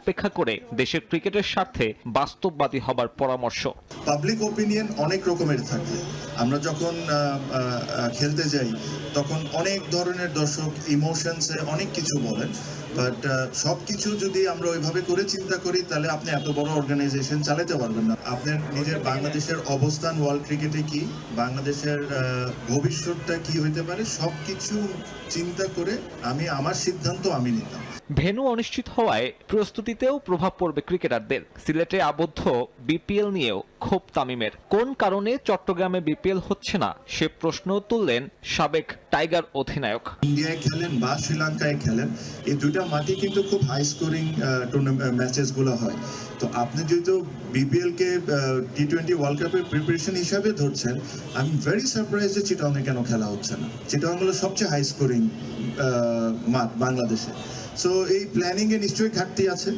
অপেক্ষা করে দেশের ক্রিকেটের স্বার্থে বাস্তববাদী হবার পরামর্শ। পাবলিক ওপিনিয়ন অনেক রকমের থাকে। আমরা যখন খেলতে যাই তখন অনেক ধরনের দর্শক ইমোশনসে অনেক কিছু বলেন, বাট সবকিছু যদি আমরা ওইভাবে করে চিন্তা করি তাহলে আপনি এত বড় অর্গানাইজেশন চালাতে পারবেন না। আপনার নিজের বাংলাদেশের অবস্থান ওয়ার্ল্ড ক্রিকেটে কি, বাংলাদেশের ভবিষ্যৎটা কি হইতে পারে, সবকিছু চিন্তা করে আমার সিদ্ধান্ত আমি নিতাম। ভেন্যু অনিশ্চিত হওয়ায় প্রস্তুতিতেও প্রভাব পড়বে ক্রিকেটারদের। সিলেটে আবদ্ধ বিপিএল নিয়েও ক্ষোভ তামিমের। কোন কারণে চট্টগ্রামে বিপিএল হচ্ছে না সে প্রশ্ন তুললেন সাবেক টাইগার অধিনায়ক। ইন্ডিয়ায় খেলেন বা শ্রীলঙ্কায় খেলেন, এই দুইটা মাঠে কিন্তু খুব হাই স্কোরিং ম্যাচেস গুলো হয়। তো আপনি যেহেতু বিপিএল কে টি-20 ওয়ার্ল্ড কাপের প্রিপারেশন হিসাবে ধরছেন, আই এম ভেরি সারপ্রাইজ যে চিটাগংয়ে কেন খেলা হচ্ছে না। চিটাগং হলো সবচেয়ে হাই স্কোরিং মাঠ বাংলাদেশে। সো এই প্ল্যানিং এ নিশ্চয়ই ঘাটতি আছে।